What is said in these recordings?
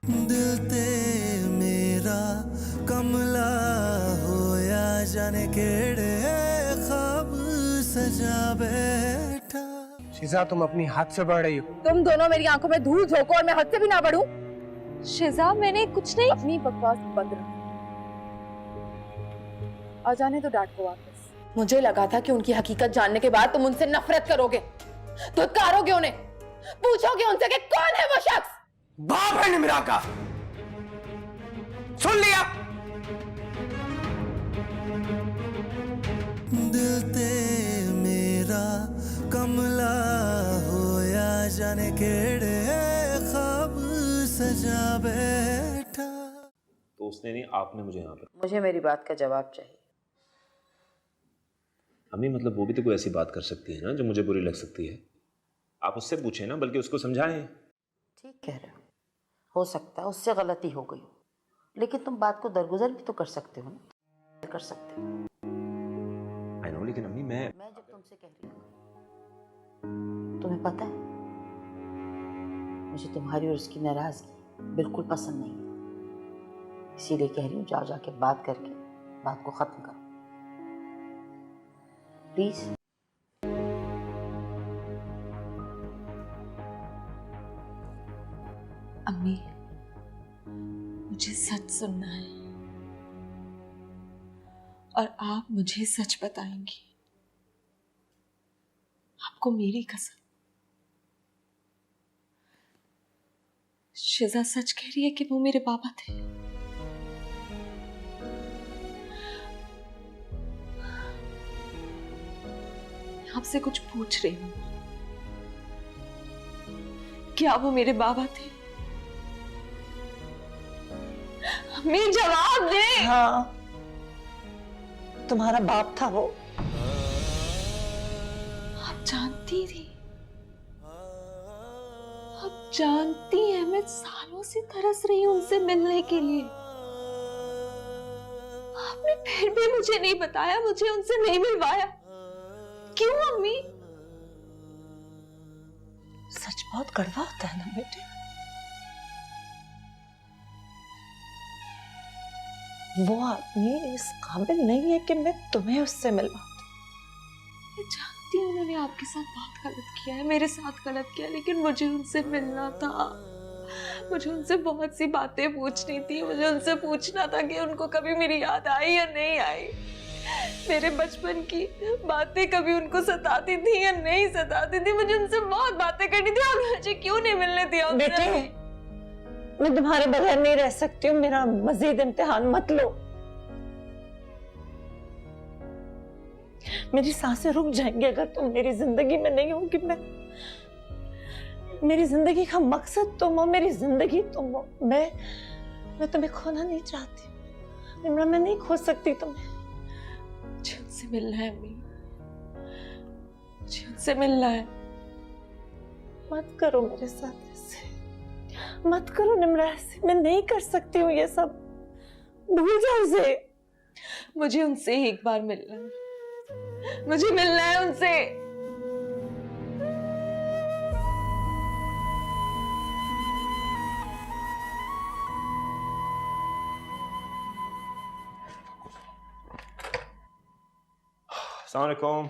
दिल ते मेरा कमला होया जाने केड़े ख्वाब सजा बैठा। शिजा, तुम अपनी हद से बढ़ रही हो। तुम दोनों मेरी आंखों में धूल झोंको और मैं हद से भी ना बढ़ूं। शिजा, मैंने कुछ नहीं। अपनी बकवास बंद रखो। आ जाने तो डांट को वापस। मुझे लगा था कि उनकी हकीकत जानने के बाद तुम उनसे नफरत करोगे, धुतकारोगे उन्हें, पूछोगे उनसे कि कौन है वो शख्स। बाप है निम्रा का, सुन लिया। दिल ते मेरा कमला होया जाने केड़े ख्वाब सजा बैठा। तो उसने नहीं, आपने मुझे यहाँ पर। मुझे मेरी बात का जवाब चाहिए। अम्मी मतलब वो भी तो कोई ऐसी बात कर सकती है ना जो मुझे बुरी लग सकती है। आप उससे पूछें ना, बल्कि उसको समझाएं। ठीक कह रहे हो सकता है उससे गलती हो गई, लेकिन तुम बात को दरगुजर भी तो कर सकते हो ना, कर सकते हो। आई नो, लेकिन अम्मी मैं जब तुमसे कह रही हूँ, तुम्हें पता है मुझे तुम्हारी और उसकी नाराजगी बिल्कुल पसंद नहीं है, इसीलिए कह रही हूँ जाओ जाके बात करके बात को खत्म करो प्लीज। अम्मी, मुझे सच सुनना है और आप मुझे सच बताएंगी। आपको मेरी कसम। शिजा सच कह रही है कि वो मेरे बाबा थे। आपसे कुछ पूछ रही हूं, क्या वो मेरे बाबा थे? हमें जवाब दे। हाँ, तुम्हारा बाप था वो। आप जानती थी, आप जानती हैं मैं सालों से तरस रही हूं उनसे मिलने के लिए। आपने फिर भी मुझे नहीं बताया, मुझे उनसे नहीं मिलवाया। क्यों अम्मी? सच बहुत कड़वा होता है ना बेटे। वो आदमी इस काबिल नहीं है कि मैं तुम्हें उससे मिलवा दूं। मैं जानती हूँ उन्होंने आपके साथ बहुत गलत किया है, मेरे साथ गलत किया, लेकिन मुझे उनसे मिलना था। मुझे उनसे बहुत सी बातें पूछनी थी। मुझे उनसे पूछना था कि उनको कभी मेरी याद आई या नहीं आई। मेरे बचपन की बातें कभी उनको सताती थी या नहीं सताती थी। मुझे उनसे बहुत बातें करनी थी और मुझे क्यों नहीं मिलने दिया उनसे? बेटे, मैं तुम्हारे बगैर नहीं रह सकती हूँ। मेरा मजीद इम्तिहान मत लो। मेरी सांसें रुक जाएंगी अगर तुम मेरी जिंदगी में नहीं होगी। मेरी जिंदगी का मकसद तुम हो, मेरी जिंदगी तुम हो। मैं तुम्हें खोना नहीं चाहती निम्रा, मैं नहीं खो सकती तुम्हें। मुझे उनसे मिलना है अम्मी, मुझे उनसे मिलना है। मत करो मेरे साथ ऐसे, मत करो निम्रा ऐसे। मैं नहीं कर सकती हूँ ये सब, भूल जाओ उसे। मुझे उनसे एक बार मिलना है, मुझे मिलना है उनसे। अस्सलाम वालेकुम।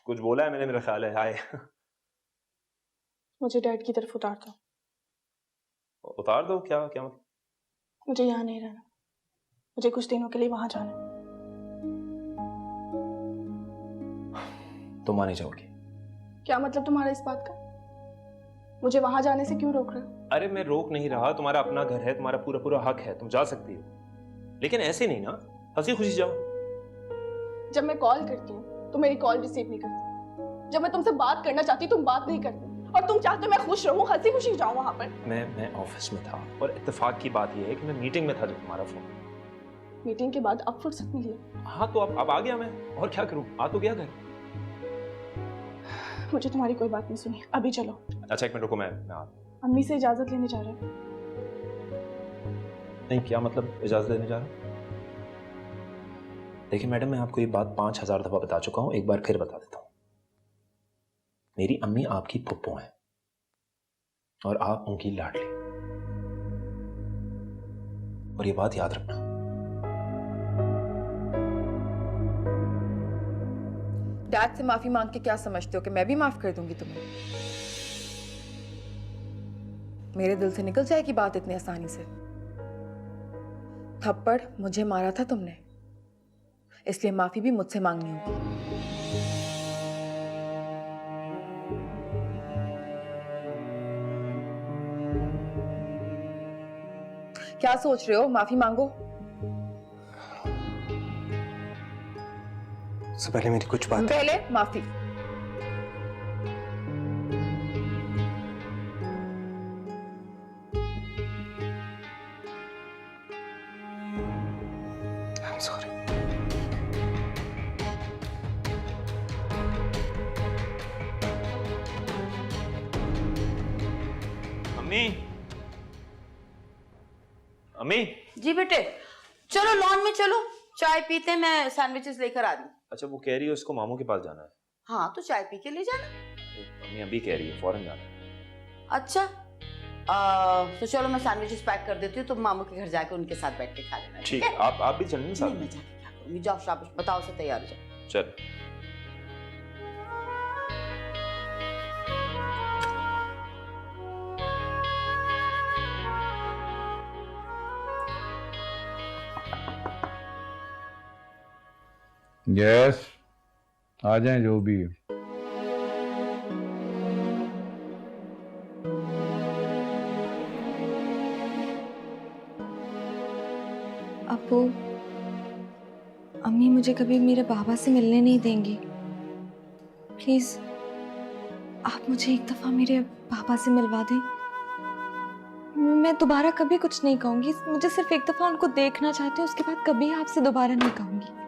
कुछ बोला है मैंने, मेरा ख्याल है। हाय। मुझे डैड की तरफ उतार दो। उतार दो? क्या क्या मतलब? मुझे यहाँ नहीं रहना, मुझे कुछ दिनों के लिए वहां जाना है। तुम मानी जाओगी? क्या मतलब तुम्हारा इस बात का? मुझे वहां जाने से क्यों रोक रहे हो? अरे मैं रोक नहीं रहा, तुम्हारा अपना घर है, तुम्हारा पूरा पूरा हक है, तुम जा सकती हो, लेकिन ऐसे नहीं ना, हंसी खुशी जाओ। जब मैं कॉल करती हूँ तो मेरी कॉल रिसीव नहीं करती। जब मैं तुमसे बात करना चाहती हूँ तुम बात नहीं करते, और तुम चाहते हो मैं खुश रहूं, हंसी खुशी जाऊं वहां पर। मैं ऑफिस में था और इत्तेफाक की बात यह है कि मैं मीटिंग में था जब तुम्हारा फोन। मीटिंग के बाद अब फुर्सत मिली? हाँ तो अब आ गया मैं, और क्या करूं, आ तो गया घर। मुझे तुम्हारी कोई बात नहीं सुनी, अभी चलो। अच्छा एक मिनट रुको, मैं अम्मी से इजाजत लेने जा रहे हो? नहीं, क्या मतलब इजाजत लेने जा रहा हूं? देखिए मैडम, मैं आपको ये बात 5000 दफा बता चुका हूं, एक बार फिर बता देता हूं। मेरी अम्मी आपकी फुप्पो हैं, और आप उनकी लाडली। और ये बात याद रखना। डैड से माफी मांग के क्या समझते हो कि मैं भी माफ कर दूंगी तुम्हें? मेरे दिल से निकल जाएगी बात इतनी आसानी से? थप्पड़ मुझे मारा था तुमने, इसलिए माफी भी मुझसे मांगनी होगी। क्या सोच रहे हो? माफी मांगो। उससे पहले मेरी कुछ बात। पहले माफी। I'm sorry. अम्मी, अम्मी। जी बेटे, चलो लॉन में चलो, चाय पीते हैं, मैं सैंडविचेस लेकर आ रही हूँ। अच्छा, वो कह रही है उसको मामू के पास जाना है। हाँ तो चाय पी के ले जाना। अम्मी अभी कह रही है फौरन जाना है। अच्छा तो चलो मैं सैंडविचेस पैक कर देती हूँ, तुम मामू के घर जाके उनके साथ बैठ के खा लेना। ठीक है, आप भी चलने साथ। नहीं, मैं जाके क्या करूँगी? जाओ शाबाश, बताओ से तैयार हो जाओ। चल। यस, आ जाएं जो भी है। अब्बू, अम्मी मुझे कभी मेरे बाबा से मिलने नहीं देंगी। प्लीज आप मुझे एक दफा मेरे पापा से मिलवा दें। मैं दोबारा कभी कुछ नहीं कहूंगी, मुझे सिर्फ एक दफा उनको देखना चाहती हूँ, उसके बाद कभी आपसे दोबारा नहीं कहूंगी।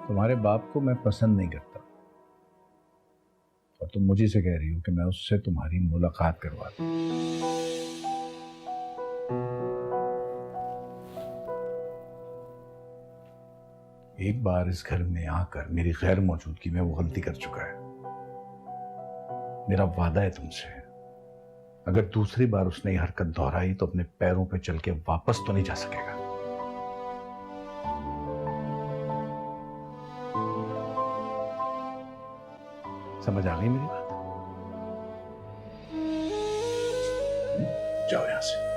तुम्हारे बाप को मैं पसंद नहीं करता और तुम मुझे से कह रही हो कि मैं उससे तुम्हारी मुलाकात करवा दूं। एक बार इस घर में आकर मेरी गैर मौजूदगी में वो गलती कर चुका है। मेरा वादा है तुमसे, अगर दूसरी बार उसने ये हरकत दोहराई तो अपने पैरों पे चल के वापस तो नहीं जा सकेगा। समझ आ गई मेरी बात? जाओ यहां से।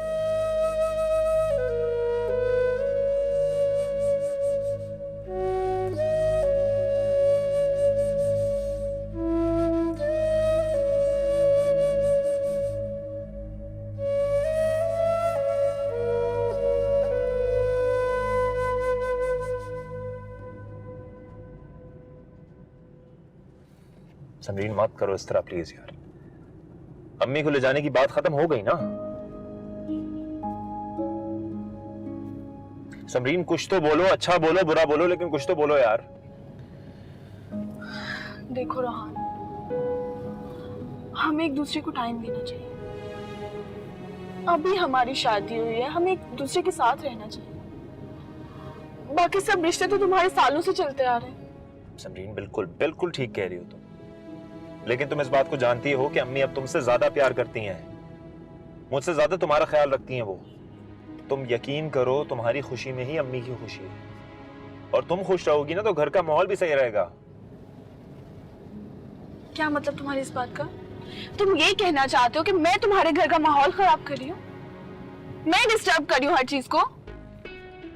समरीन मत करो इस तरह प्लीज यार। अम्मी को ले जाने की बात खत्म हो गई ना। समरीन कुछ तो बोलो, अच्छा बोलो बुरा बोलो, लेकिन कुछ तो बोलो यार। देखो रोहान, हमें एक दूसरे को टाइम देना चाहिए। अभी हमारी शादी हुई है, हमें एक दूसरे के साथ रहना चाहिए। बाकी सब रिश्ते तो तुम्हारे सालों से चलते आ रहे हैं। समरीन बिल्कुल बिल्कुल ठीक कह रही हो तुम, लेकिन तुम इस बात को जानती हो कि अम्मी अब तुमसे ज्यादा प्यार करती हैं, मुझसे ज्यादा तुम्हारा ख्याल रखती हैं वो। तुम यकीन करो, तुम्हारी खुशी में ही अम्मी की खुशी है, और तुम खुश रहोगी ना तो घर का माहौल भी सही रहेगा। क्या मतलब तुम्हारी इस बात का? तुम ये कहना चाहते हो कि मैं तुम्हारे घर का माहौल खराब कर रही हूँ? मैं डिस्टर्ब कर रही हूँ हर चीज को?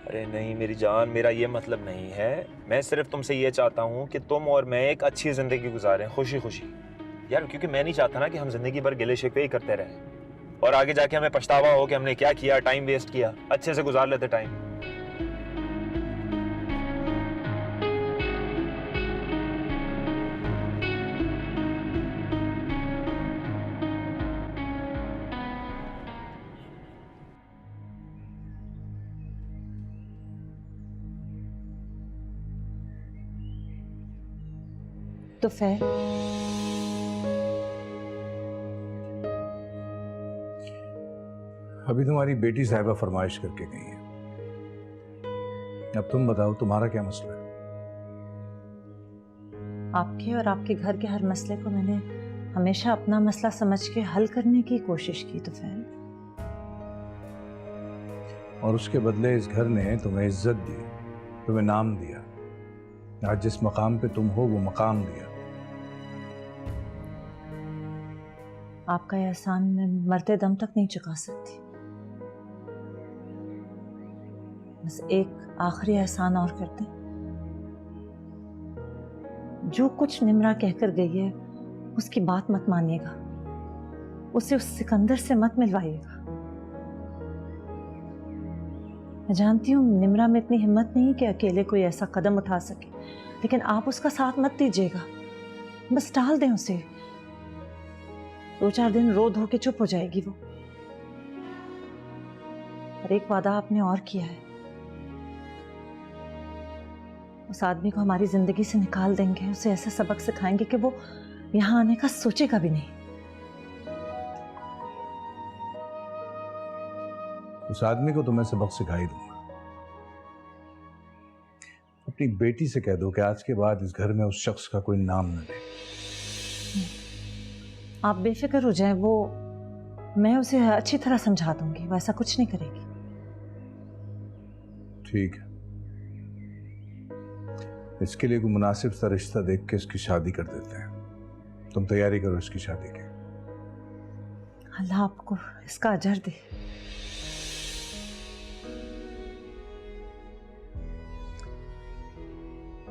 अरे नहीं मेरी जान, मेरा ये मतलब नहीं है। मैं सिर्फ तुमसे ये चाहता हूँ कि तुम और मैं एक अच्छी जिंदगी गुजारें, खुशी खुशी यार। क्योंकि मैं नहीं चाहता ना कि हम जिंदगी भर गिले शिकवे ही करते रहें और आगे जाके हमें पछतावा हो कि हमने क्या किया, टाइम वेस्ट किया। अच्छे से गुजार लेते टाइम। तो फिर अभी तुम्हारी बेटी साहिबा फरमाइश करके गई है, अब तुम बताओ तुम्हारा क्या मसला है? आपके और आपके घर के हर मसले को मैंने हमेशा अपना मसला समझ के हल करने की कोशिश की तो फिर और उसके बदले इस घर ने तुम्हें इज्जत दी, तुम्हें नाम दिया। आज जिस मकाम पे तुम हो वो मकाम दिया। आपका यह एहसान मैं मरते दम तक नहीं चुका सकती। बस एक आखिरी एहसान और कर दें। जो कुछ निम्रा कहकर गई है उसकी बात मत मानिएगा, उसे उस सिकंदर से मत मिलवाइएगा। मैं जानती हूँ निम्रा में इतनी हिम्मत नहीं कि अकेले कोई ऐसा कदम उठा सके, लेकिन आप उसका साथ मत दीजिएगा। बस टाल दें उसे। 2-4 दिन रो धो के चुप हो जाएगी वो। और एक वादा आपने और किया है, उस आदमी को हमारी जिंदगी से निकाल देंगे, उसे ऐसा सबक सिखाएंगे कि वो यहां आने का सोचेगा भी नहीं। उस आदमी को तो मैं सबक सिखाई दूंगा। अपनी बेटी से कह दो कि आज के बाद इस घर में उस शख्स का कोई नाम न ले। आप बेफिक्र हो जाएं, वो मैं उसे अच्छी तरह समझा दूंगी, वो ऐसा कुछ नहीं करेगी। ठीक है, इसके लिए कोई मुनासिब सा रिश्ता देख के इसकी शादी कर देते हैं। तुम तैयारी करो इसकी शादी की। अल्लाह आपको इसका अजर दे।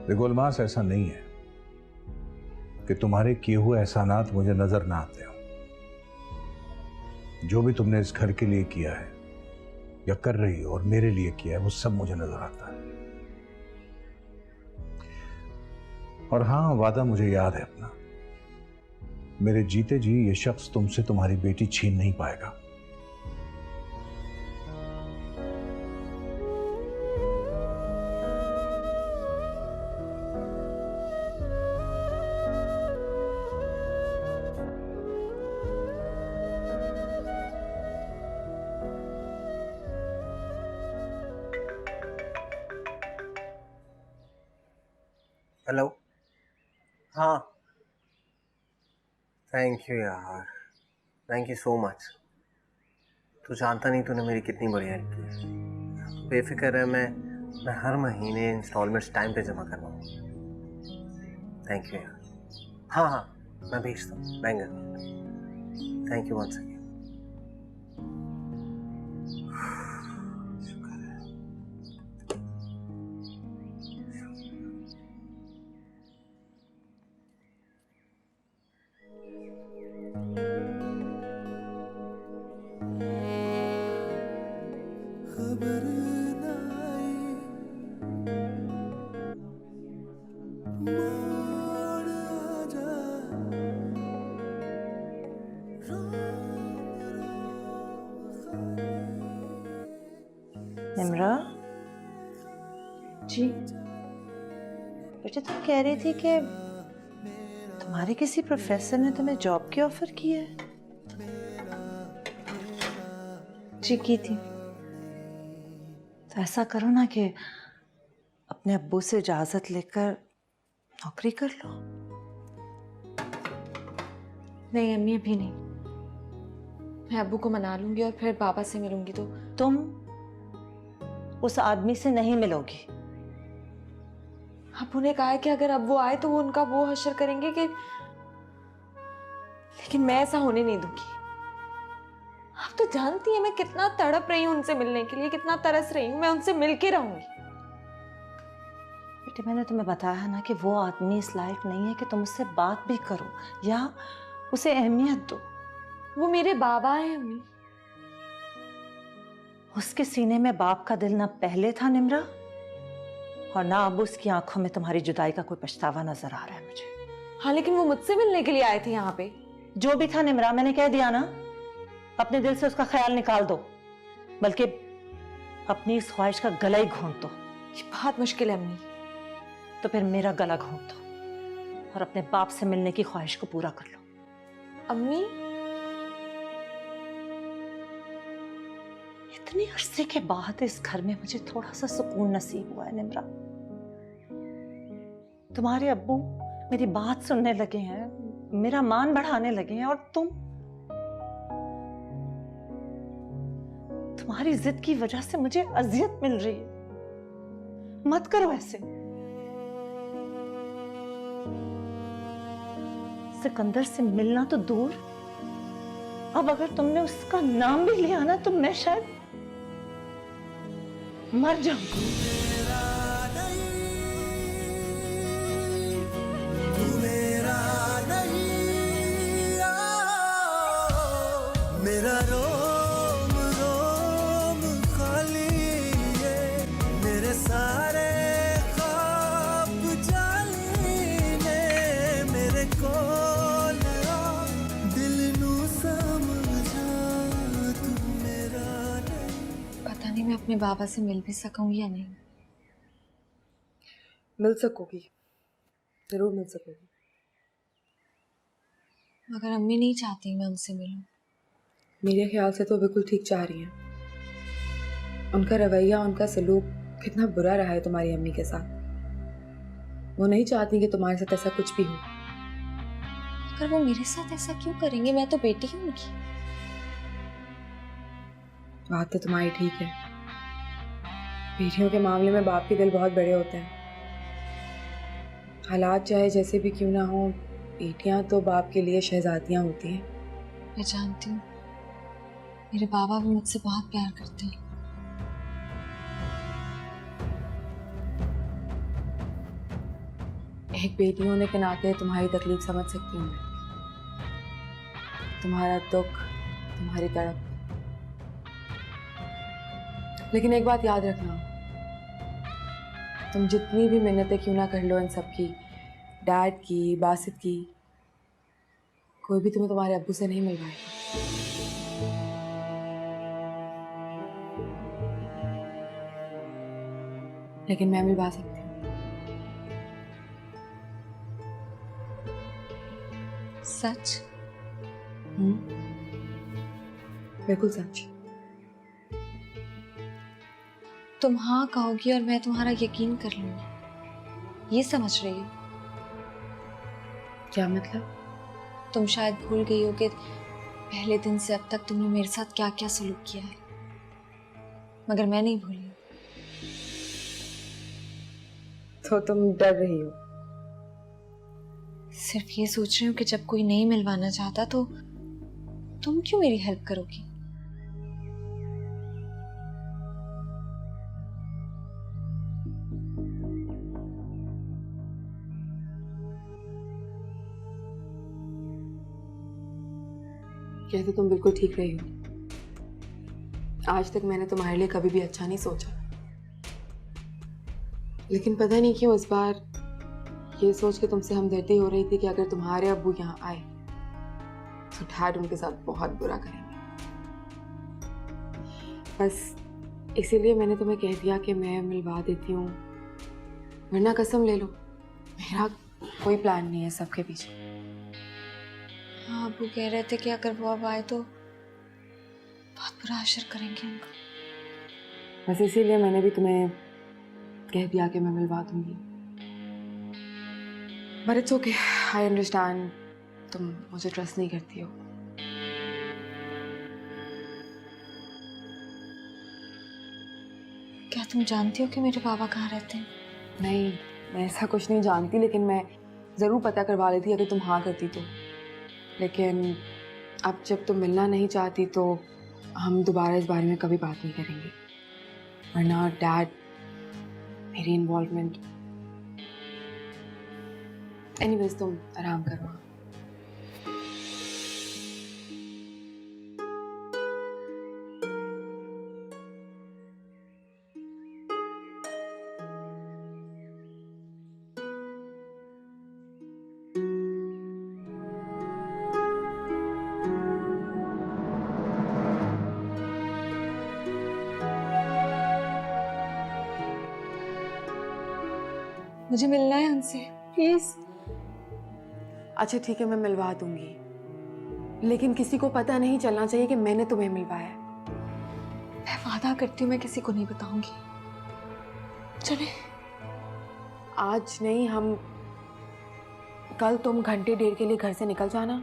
देखो अलमास, ऐसा नहीं है कि तुम्हारे किए हुए एहसानात मुझे नजर ना आते हो। जो भी तुमने इस घर के लिए किया है या कर रही हो और मेरे लिए किया है, वो सब मुझे नजर आता है। और हाँ, वादा मुझे याद है अपना। मेरे जीते जी ये शख्स तुमसे तुम्हारी बेटी छीन नहीं पाएगा। हेलो। हाँ, थैंक यू यार, थैंक यू सो मच। तू जानता नहीं तूने मेरी कितनी बड़ी हेल्प की है। बेफिक्र है, मैं हर महीने इंस्टॉलमेंट्स टाइम पे जमा करवाऊँ। थैंक यू यार। हाँ हाँ, मैं भेजता हूँ बैंगन। Thank you once again. खबर ना आई, मोड़ आजा, निम्रा जी बेटे, तुम कह रही थी कि तुम्हारे किसी प्रोफेसर ने तुम्हें जॉब की ऑफर की है। जी की थी। तो ऐसा करो ना कि अपने अब्बू से इजाजत लेकर नौकरी कर लो। नहीं अम्मी, अभी नहीं। मैं अब्बू को मना लूंगी और फिर पापा से मिलूंगी। तो तुम उस आदमी से नहीं मिलोगी। अब्बू ने कहा है कि अगर अब वो आए तो वो उनका वो हश्र करेंगे कि, लेकिन मैं ऐसा होने नहीं दूंगी। आप तो जानती हैं मैं कितना तड़प रही हूँ उनसे मिलने के लिए, कितना तरस रही हूँ। मैं उनसे मिल के रहूंगी। बेटे, मैंने तुम्हें बताया है ना कि वो आदमी इस लायक नहीं है कि तुम उससे बात भी करो या उसे अहमियत दो। वो मेरे बाबा हैं अम्मी। उसके सीने में बाप का दिल ना पहले था निम्रा, और ना अब उसकी आंखों में तुम्हारी जुदाई का कोई पछतावा नजर आ रहा है मुझे। हाँ, लेकिन वो मुझसे मिलने के लिए आए थे यहाँ पे। जो भी था निम्रा, मैंने कह दिया ना, अपने दिल से उसका ख्याल निकाल दो, बल्कि अपनी इस ख्वाहिश का गला ही घोंट दो। ये बहुत मुश्किल है अम्मी। तो फिर मेरा गला घोंट दो और अपने बाप से मिलने की ख्वाहिश को पूरा कर लो। अम्मी, इतने अरसे के बाद इस घर में मुझे थोड़ा सा सुकून नसीब हुआ है निम्रा। तुम्हारे अब्बू मेरी बात सुनने लगे हैं, मेरा मान बढ़ाने लगे हैं, और तुम्हारी जिद की वजह से मुझे अजियत मिल रही है। मत करो ऐसे। सिकंदर से मिलना तो दूर, अब अगर तुमने उसका नाम भी लिया ना तो मैं शायद मर जाऊंगी। मेरा रोम रोम खाली है, मेरे सारे ख्वाब जाली ने, मेरे कोल आ दिल नू समझा तू मेरा नहीं। पता नहीं मैं अपने बाबा से मिल भी सकूंगी या नहीं। मिल सकोगी, जरूर मिल सकोगी। मगर अम्मी नहीं चाहती मैं उनसे मिलूं। मेरे ख्याल से तो बिल्कुल ठीक चाह रही हैं। उनका रवैया, उनका सलूक कितना बुरा रहा है तुम्हारी अम्मी के साथ। वो नहीं चाहती कि तुम्हारे साथ ऐसा कुछ भी हो। मगर वो मेरे साथ ऐसा क्यों करेंगे? मैं तो बेटी हूँ उनकी। बात तो तुम्हारी ठीक है, बेटियों के मामले में बाप के दिल बहुत बड़े होते हैं। हालात चाहे जैसे भी क्यों ना हो, बेटियां तो बाप के लिए शहजादियां होती हैं। मैं जानती हूँ, मेरे बाबा भी मुझसे बहुत प्यार करते हैं। एक बेटी होने के नाते तुम्हारी तकलीफ समझ सकती हूँ मैं, तुम्हारा दुख, तुम्हारी तड़प। लेकिन एक बात याद रखना, तुम जितनी भी मिन्नतें क्यों ना कर लो इन सब की, डैड की, बासित की, कोई भी तुम्हें तुम्हारे अब्बू से नहीं मिल पाएगा। लेकिन मैं मिलवा सकती हूँ। सच? बिल्कुल सच। तुम हाँ कहोगी और मैं तुम्हारा यकीन कर लूंगी, ये समझ रही हो? क्या मतलब? तुम शायद भूल गई हो कि पहले दिन से अब तक तुमने मेरे साथ क्या क्या सलूक किया है, मगर मैं नहीं भूली। तो तुम डर रही हो? सिर्फ ये सोच रही हूँ कि जब कोई नहीं मिलवाना चाहता तो तुम क्यों मेरी हेल्प करोगी? ये तो तुम बिल्कुल ठीक रही हो। आज तक मैंने तुम्हारे लिए कभी भी अच्छा नहीं सोचा, लेकिन पता नहीं क्यों इस बार ये सोच के तुमसे हमदर्दी हो रही थी कि अगर तुम्हारे अब्बू यहाँ आए तो डैड उनके साथ बहुत बुरा करेंगे। बस इसीलिए मैंने तुम्हें कह दिया कि मैं मिलवा देती हूँ, वरना कसम ले लो मेरा कोई प्लान नहीं है सबके पीछे। हाँ, अब्बू कह रहे थे कि अगर वो अब आए तो बहुत बुरा असर करेंगे उनका। बस इसीलिए मैंने भी तुम्हें कह दिया कि मैं मिलवा दूंगी। But it's okay, I understand, तुम मुझे ट्रस्ट नहीं करती हो। क्या तुम जानती हो कि मेरे बाबा कहाँ रहते हैं? नहीं, मैं ऐसा कुछ नहीं जानती, लेकिन मैं ज़रूर पता करवा लेती अगर तुम हाँ करती तो। लेकिन अब जब तुम मिलना नहीं चाहती तो हम दोबारा इस बारे में कभी बात नहीं करेंगे, वरना डैड, मेरी इन्वॉल्वमेंट। एनीवेज तुम आराम करो। मुझे मिलना है उनसे, प्लीज। अच्छा ठीक है, मैं मिलवा दूंगी, लेकिन किसी को पता नहीं चलना चाहिए कि मैंने तुम्हें मिलवाया। मैं वादा करती हूँ मैं किसी को नहीं बताऊंगी। चले? आज नहीं, हम कल तुम घंटे डेढ़ के लिए घर से निकल जाना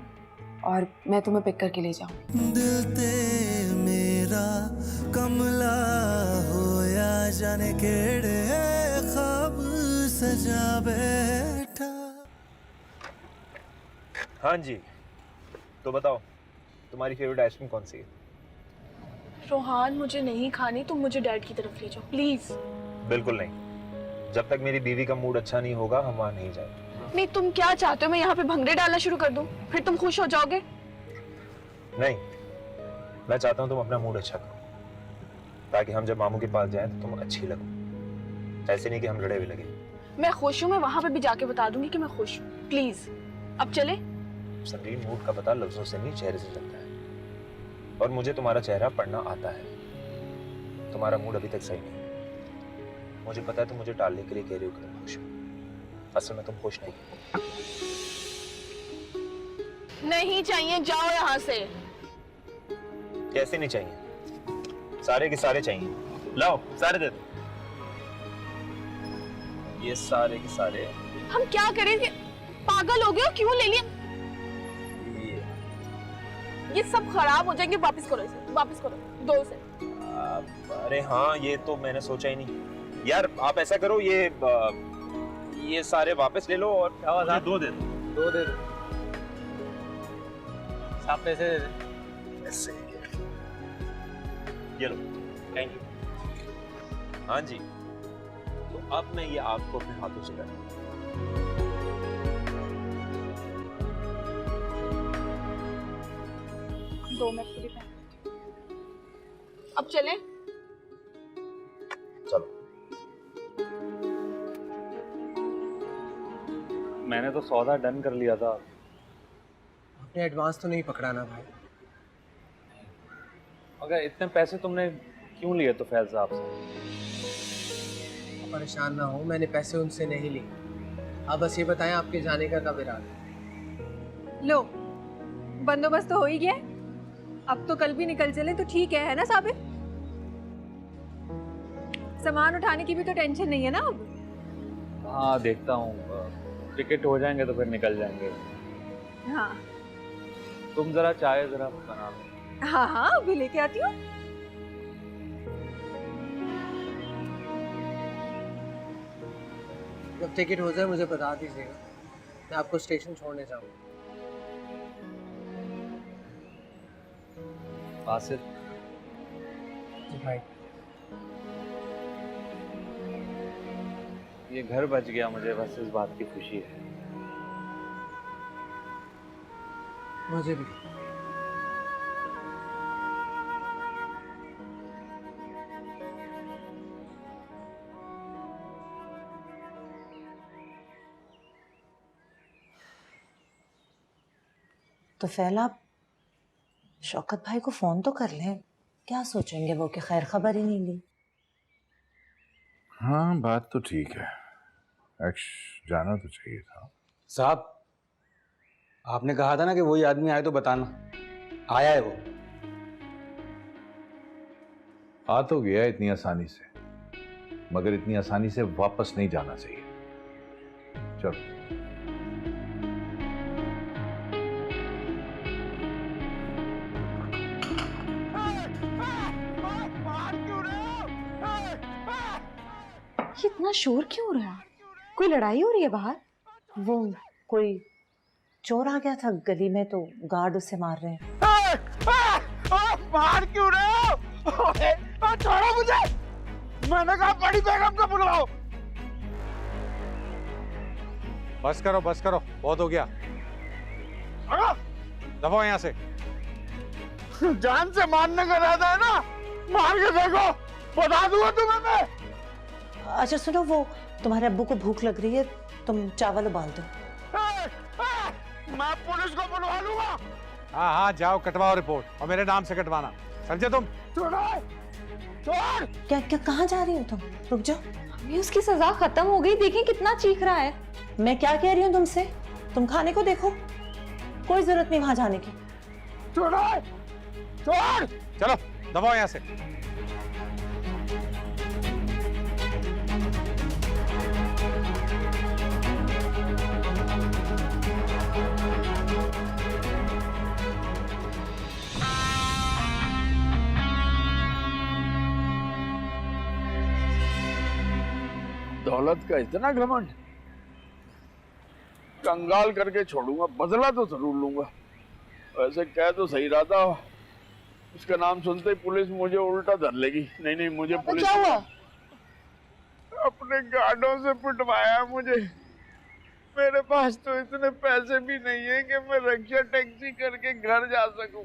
और मैं तुम्हें पिक करके ले जाऊँ। दिल ते मेरा कमला होया जाने केड़े ख्वाब सजा बैठा। हाँ जी, तो बताओ तुम्हारी फेवरेट आइसक्रीम कौन सी है? रोहान, मुझे नहीं खानी, तुम मुझे डैड की तरफ ले जाओ प्लीज। बिल्कुल नहीं, जब तक मेरी बीवी का मूड अच्छा नहीं होगा हम वहाँ नहीं जाएंगे। नहीं, तुम क्या चाहते हो? मैं यहाँ पे भंगड़े डालना शुरू कर दूँ? फिर तुम खुश हो जाओगे? नहीं, मैं चाहता हूँ तुम अपना मूड अच्छा करो ताकि हम जब मामू के पास जाएं तो तुम अच्छी लगो, ऐसे नहीं कि हम लड़े हुए लगे। मैं खुश हूँ, मैं वहाँ पे भी जाके बता दूंगी कि मैं खुश हूँ। प्लीज अब चले। संगीन, मूड का पता लफ्जों से नहीं चेहरे से चलता है और मुझे तुम्हारा चेहरा पढ़ना आता है। तुम्हारा मूड अभी तक सही नहीं, मुझे पता है तुम मुझे टालने के लिए कह रही हो कि तुम खुश हो, असल में तुम खुश नहीं हो। नहीं चाहिए, जाओ यहाँ से। कैसे नहीं चाहिए? सारे के सारे चाहिए। लाओ सारे दे दो, ये सारे के सारे। हम क्या करें? पागल हो गए हो? क्यों ले लिया? ये सब खराब हो जाएंगे, वापस करो इसे, वापस करो, दो से। अरे हाँ, ये तो मैंने सोचा ही नहीं यार। आप ऐसा करो, ये सारे वापस ले लो और मुझे दो दे दो। दो दे दो, साहब पैसे दे दे। ऐसे ये लो, थैंक यू। हाँ जी, तो अब मैं ये आपको अपने हाथों से कर। दो मैं पूरी पहन लेती हूँ। अब चले? चलो। मैंने तो सौदा डन कर लिया था। आपने एडवांस तो नहीं पकड़ा ना भाई? अगर इतने पैसे तुमने क्यों लिए तो फैज साहब से? परेशान ना हो, मैंने पैसे उनसे नहीं लिए। आप बस ये बताएं आपके जाने का कब इरादा है? लो, बंदोबस्त तो हो ही गया। अब तो कल भी निकल चले तो ठीक है ना साबिर? सामान उठाने की भी तो टेंशन नहीं है ना अब? हाँ देखता हूँ, टिकट हो जाएंगे तो फिर निकल जाएंगे। हाँ तुम जरा चाय जरा बना लो। हाँ हाँ, अभी लेके आती हूँ। जब टिकट हो जाए मुझे बता दीजिएगा, मैं आपको स्टेशन छोड़ने जाऊँगा। बासित जी भाई। ये घर बच गया, मुझे बस इस बात की खुशी है। मुझे भी। तो फैला, शौकत भाई को फोन तो कर लें, क्या सोचेंगे वो कि खैर खबर ही नहीं ली। हाँ बात तो ठीक है, जाना तो चाहिए था। साहब, आपने कहा था ना कि वही आदमी आए तो बताना। आया है वो। आ तो गया इतनी आसानी से, मगर इतनी आसानी से वापस नहीं जाना चाहिए। चलो। इतना शोर क्यों हो रहा है? कोई लड़ाई हो रही है बाहर? वो कोई चोर आ गया था गली में तो गार्ड उसे मार रहे हैं। मार क्यों रहे हो? छोड़ो मुझे! मैंने कहा बड़ी बेगम को बुलाओ। बस करो बहुत हो गया। दबाओ यहाँ से। जान से मारने का इरादा है ना? मार के देखो, बता दूंगा तुम्हें मैं। अच्छा सुनो, वो तुम्हारे अब्बू को भूख लग रही है, तुम चावल उबाल दो। मैं पुलिस को बुलवा लूंगा। हाँ जाओ कटवाओ रिपोर्ट, और मेरे नाम से कटवाना, समझे तुम? क्या क्या कहाँ जा रही हो तुम? रुक जाओ। अम्मी, उसकी सजा खत्म हो गई, देखें कितना चीख रहा है। मैं क्या कह रही हूँ तुमसे, तुम खाने को देखो, कोई जरूरत नहीं वहां जाने की। चलो दबाओ यहाँ से। दौलत का इतना घमंड, कंगाल करके छोड़ूंगा, बदला तो जरूर लूंगा। वैसे कह तो सही रहा था, उसका नाम सुनते ही पुलिस मुझे उल्टा धर लेगी। नहीं नहीं, मुझे पुलिस अपने गार्डों से पिटवाया मुझे। मेरे पास तो इतने पैसे भी नहीं है कि मैं रिक्शा टैक्सी करके घर जा सकूं।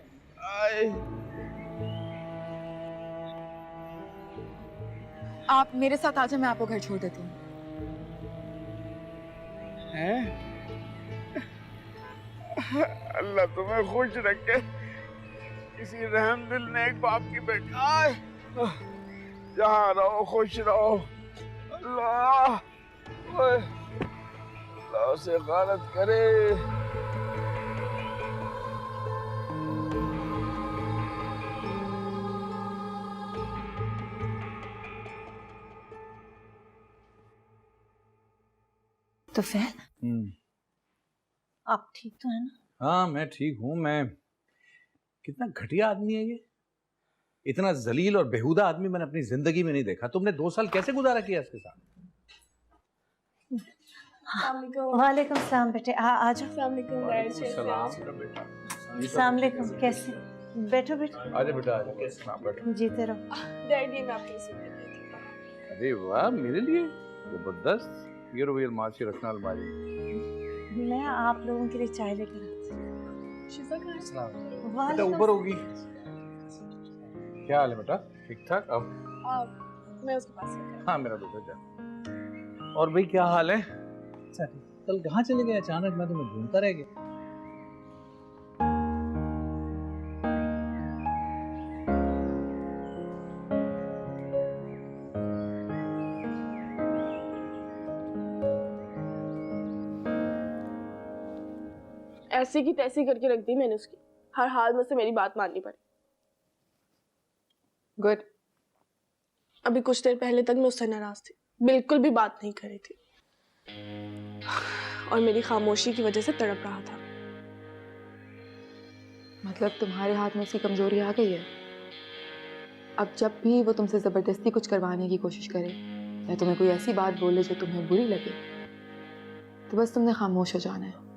आप मेरे साथ आ जाए, मैं आपको घर छोड़ देती हूँ। अल्लाह तुम्हें खुश रखे, किसी रहम दिल नेक बाप की बेटा। जहाँ रहो खुश रहो। अल्लाह अल्लाह से गारत करे। तो फिर आप ठीक तो है ना? हाँ मैं ठीक हूँ। मैं कितना घटिया आदमी है ये, इतना जलील और बेहुदा आदमी मैंने अपनी जिंदगी में नहीं देखा। तुमने 2 साल कैसे गुजारा किया इसके साथ? वालेकुम सलाम बेटे, आ जाओ। सलाम अलैकुम, कैसे? बैठो बेटा। आजा बेटा आजा, कैसे? बैठो। जीते रहो। डैडी मैं आपके लिए अरे वाह, मेरे लिए जबरदस्त। ये रो माछी रखना अलमारी में। मैं आप लोगों के लिए चाय लेकर बेटा ऊपर होगी। क्या हाल है बेटा? ठीक ठाक? अब मैं उसके पास हाँ मेरा बेटा जा। और भाई क्या हाल है? कल कहाँ चले गए अचानक? मैं तुम्हें ढूंढता रह गया। ऐसी की तैसी करके रख दी मैंने उसकी। हर हाल में से मेरी बात माननी पड़ी। गुड। अभी कुछ देर पहले तक मैं उससे नाराज थी, बिल्कुल भी बात नहीं कर रही थी और मेरी खामोशी की वजह से तड़प रहा था। मतलब तुम्हारे हाथ में उसकी कमजोरी आ गई है? अब जब भी वो तुमसे जबरदस्ती कुछ करवाने की कोशिश करे या तुम्हें कोई ऐसी बात बोले जो तुम्हें बुरी लगे, तो बस तुमने खामोश हो जाना है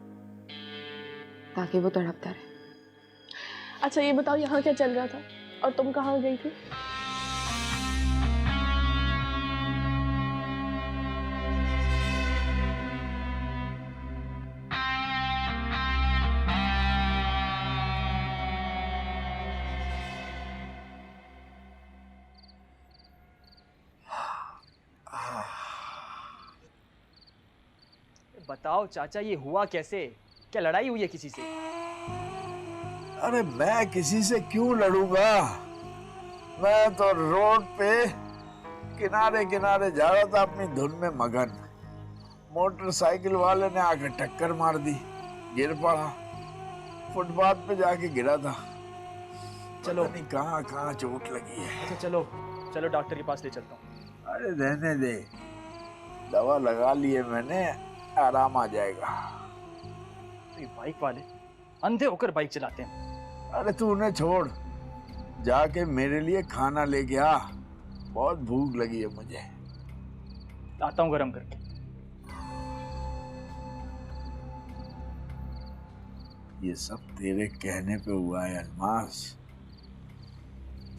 ताकि वो तड़पता रहे। अच्छा ये बताओ, यहाँ क्या चल रहा था और तुम कहाँ गई थी? बताओ चाचा, ये हुआ कैसे? क्या लड़ाई हुई है किसी से? अरे मैं किसी से क्यों लड़ूंगा? मैं तो रोड पे किनारे किनारे जा रहा था अपनी धुन में मगन। मोटरसाइकिल वाले ने आकर टक्कर मार दी, गिर पड़ा, फुटपाथ पे जाके गिरा था। चलो नहीं कहाँ कहाँ चोट लगी है। अच्छा चलो चलो डॉक्टर के पास ले चलता हूँ। अरे रहने दे, दवा लगा ली है मैंने, आराम आ जाएगा। ये बाइक वाले अंधे होकर बाइक चलाते हैं। अरे तू उन्हें छोड़, जाके मेरे लिए खाना लेके आ, बहुत भूख लगी है मुझे। आता हूँ गरम करके। ये सब तेरे कहने पे हुआ है अलमास।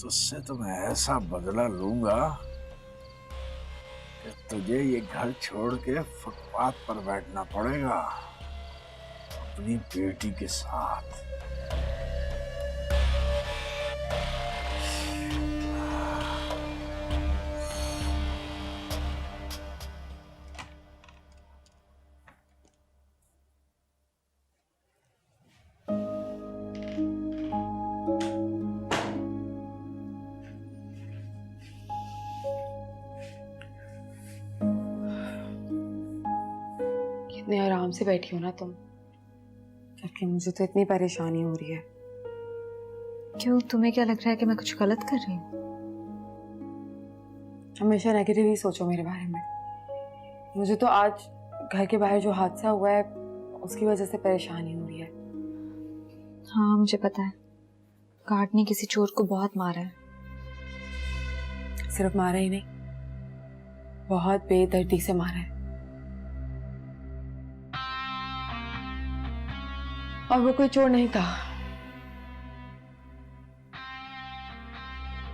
तुझसे तो मैं ऐसा बदला लूंगा कि तुझे ये घर छोड़ के फुटपाथ पर बैठना पड़ेगा अपनी बेटी के साथ। कितने आराम से बैठी हो ना तुम, जबकि मुझे तो इतनी परेशानी हो रही है। क्यों, तुम्हें क्या लग रहा है कि मैं कुछ गलत कर रही हूँ? हमेशा नेगेटिव ही सोचो मेरे बारे में। मुझे तो आज घर के बाहर जो हादसा हुआ है उसकी वजह से परेशानी हो रही है। हाँ मुझे पता है, गार्ड ने किसी चोर को बहुत मारा है। सिर्फ मारा ही नहीं, बहुत बेदर्दी से मारा है। और वो कोई चोर नहीं था,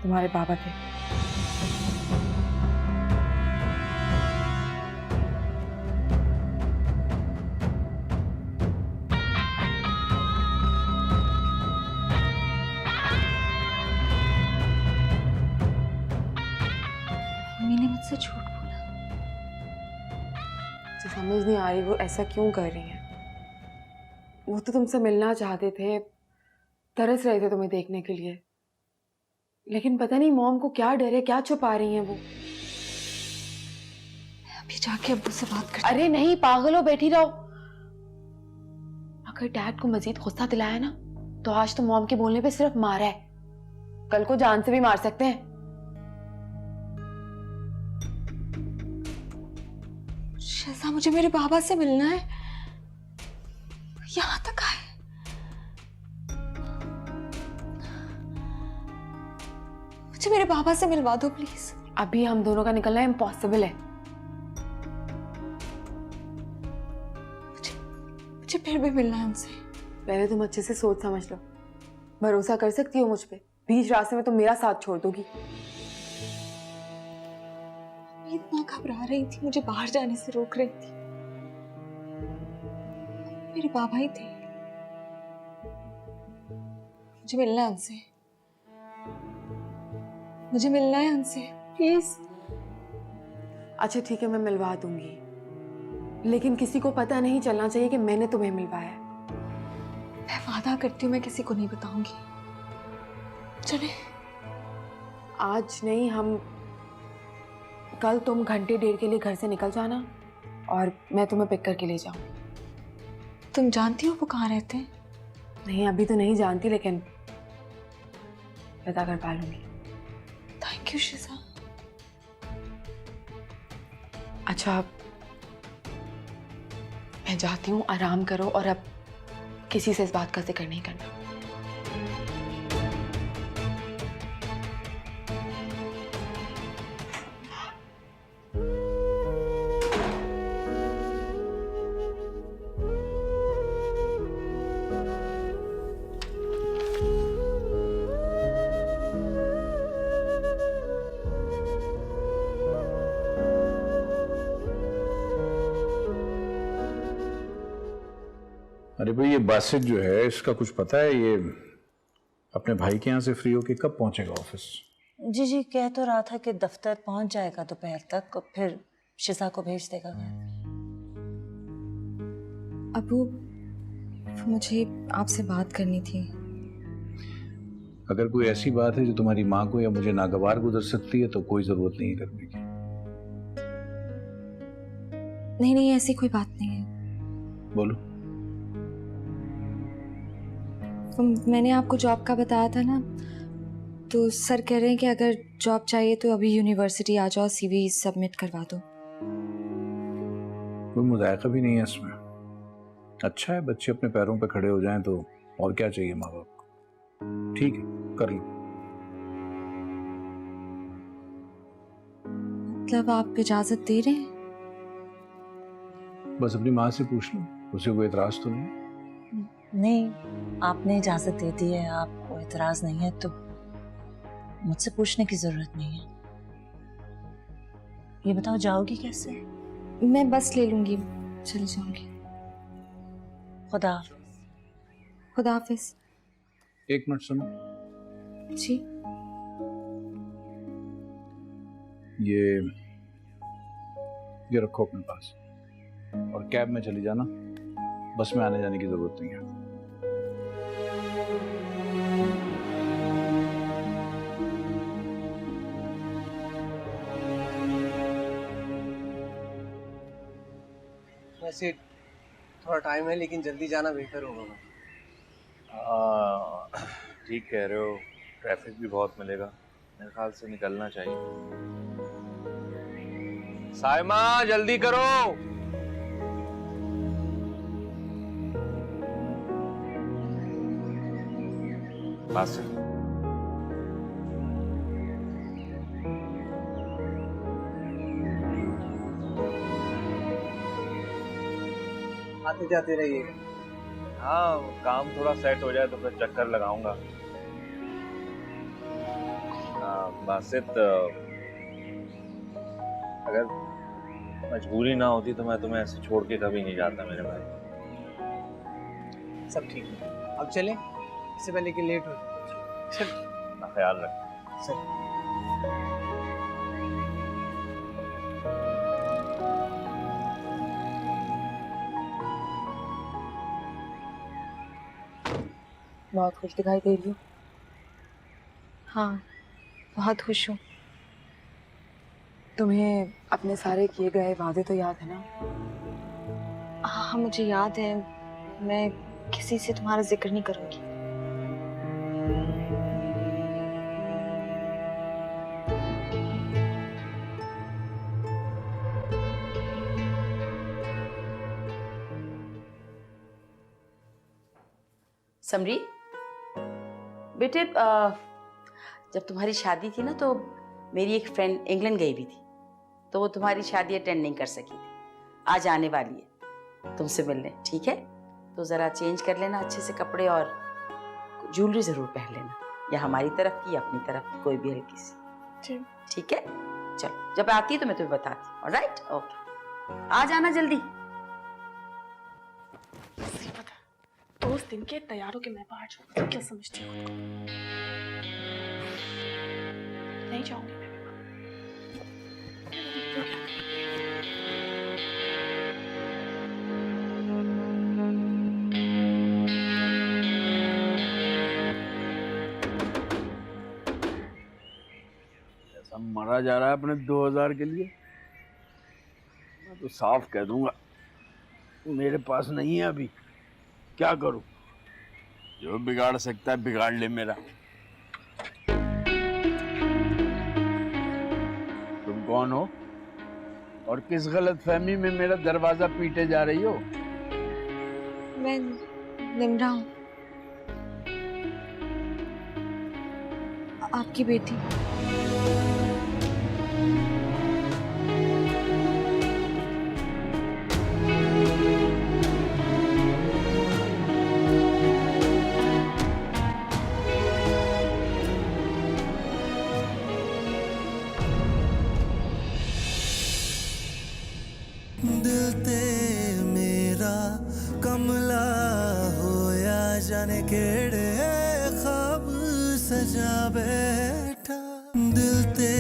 तुम्हारे पापा थे। मम्मी ने मुझसे झूठ बोला। मुझे समझ नहीं आ रही वो ऐसा क्यों कर रही है। वो तो तुमसे मिलना चाहते थे, तरस रहे थे तुम्हें देखने के लिए, लेकिन पता नहीं मॉम को क्या डर है, क्या छुपा रही हैं वो। अभी जाके अब्बू से बात कर। अरे नहीं पागल हो, बैठी रहो। अगर डैड को मजीद गुस्सा दिलाया ना तो आज तो मॉम के बोलने पे सिर्फ मारा है, कल को जान से भी मार सकते हैं। शहज़ा मुझे मेरे बाबा से मिलना है, यहाँ तक आए। मुझे मेरे बाबा से मिलवा दो प्लीज। अभी हम दोनों का निकलना इम्पॉसिबल है। मुझे फिर भी मिलना है उनसे। पहले तुम अच्छे से सोच समझ लो, भरोसा कर सकती हो मुझ पे? बीच रास्ते में तुम मेरा साथ छोड़ दोगी? मैं इतना घबरा रही थी, मुझे बाहर जाने से रोक रही थी। मेरे बाबा ही थे। मुझे मिलना है उनसे, मुझे मिलना है उनसे प्लीज। अच्छा ठीक है, मैं मिलवा दूंगी, लेकिन किसी को पता नहीं चलना चाहिए कि मैंने तुम्हें मिलवाया। मैं वादा करती हूँ मैं किसी को नहीं बताऊंगी। चले। आज नहीं, हम कल तुम घंटे डेढ़ के लिए घर से निकल जाना और मैं तुम्हें पिक करके ले जाऊँ। तुम जानती हो वो कहाँ रहते हैं? नहीं अभी तो नहीं जानती, लेकिन पता कर पा लूंगी। Thank you शिजा। अच्छा मैं जाती हूँ, आराम करो और अब किसी से इस बात का जिक्र नहीं करना। अरे भाई ये बासित जो है इसका कुछ पता है? ये अपने भाई के यहाँ से फ्री होके कब पहुंचेगा ऑफिस? जी जी कह तो रहा था कि दफ्तर पहुंच जाएगा दोपहर तक और फिर शिजा को भेज देगा घर। अबू मुझे आपसे बात करनी थी। अगर कोई ऐसी बात है जो तुम्हारी माँ को या मुझे नागवार गुजर सकती है तो कोई जरूरत नहीं है करने की। नहीं नहीं ऐसी कोई बात नहीं है। बोलो। तो मैंने आपको जॉब का बताया था ना, तो सर कह रहे हैं कि अगर जॉब चाहिए तो अभी यूनिवर्सिटी आ जाओ, सीवी सबमिट करवा दो। कोई मुज़ायका भी नहीं है इसमें। अच्छा है बच्चे अपने पैरों पे खड़े हो जाएं तो और क्या चाहिए माँ बाप को। ठीक है कर लो। मतलब आप इजाजत दे रहे हैं? बस अपनी माँ से पूछ लो, उसे कोई एतराज तो नहीं? नहीं आपने इजाजत दे दी है, आपको एतराज नहीं है तो मुझसे पूछने की जरूरत नहीं है। ये बताओ जाओगी कैसे? मैं बस ले लूंगी, चली जाऊंगी। खुदा खुदा हाफिज। एक मिनट सुनो। जी ये रखो अपने पास और कैब में चली जाना, बस में आने जाने की जरूरत नहीं है। वैसे थोड़ा टाइम है लेकिन जल्दी जाना बेहतर होगा। ठीक कह रहे हो, ट्रैफिक भी बहुत मिलेगा, मेरे ख्याल से निकलना चाहिए। साइमा जल्दी करो। बस आते जाते रहिएगा। हाँ, काम थोड़ा सेट हो जाए तो फिर चक्कर लगाऊंगा। बासित, अगर मजबूरी ना होती तो मैं तुम्हें ऐसे छोड़ के कभी नहीं जाता मेरे भाई। सब ठीक है, अब चलें, इससे पहले कि लेट हो। चल, अपना ख्याल रख। सब बहुत खुश दिखाई दे रही हो। हाँ, बहुत खुश हूँ। तुम्हें अपने सारे किए गए वादे तो याद है ना? हाँ, मुझे याद है। मैं किसी से तुम्हारा जिक्र नहीं करूंगी। समरी बेटे, जब तुम्हारी शादी थी ना तो मेरी एक फ्रेंड इंग्लैंड गई भी थी, तो वो तुम्हारी शादी अटेंड नहीं कर सकी थी। आज आने वाली है तुमसे मिलने, ठीक है? तो ज़रा चेंज कर लेना अच्छे से कपड़े, और ज्वेलरी ज़रूर पहन लेना, या हमारी तरफ की या अपनी तरफ की, कोई भी हल्की सी, ठीक है? चलो, जब आती है तो मैं तुम्हें बताती हूँ। ऑलराइट? ओके, आ जाना जल्दी। उस दिन के तैयार हो के मैं बाहर जाऊँ, क्या समझती हूँ? नहीं जाऊंगी मैं। ऐसा मरा जा रहा है अपने 2000 के लिए। मैं तो साफ कह दूंगा, मेरे पास नहीं है अभी, क्या करूं? जो बिगाड़ सकता है बिगाड़ ले मेरा। तुम कौन हो और किस गलतफहमी में मेरा दरवाजा पीटे जा रही हो? मैं निम्रा हूँ, आपकी बेटी। दिल ते मेरा कमला होया, जाने केड़े ख्वाब सजा बैठा। दिल ते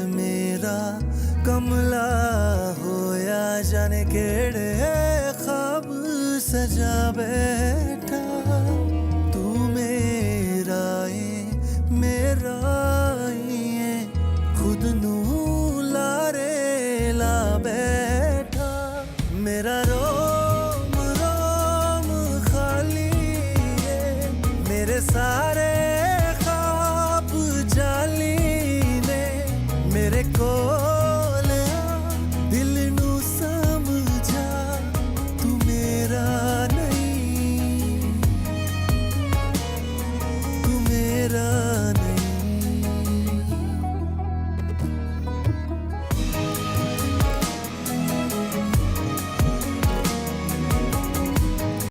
मेरा कमला होया, जाने केड़े ख्वाब सजा बैठा। तू मेरा है खुद नू लारे ला बैठा। मेरा रोम रोम खाली है, मेरे सारे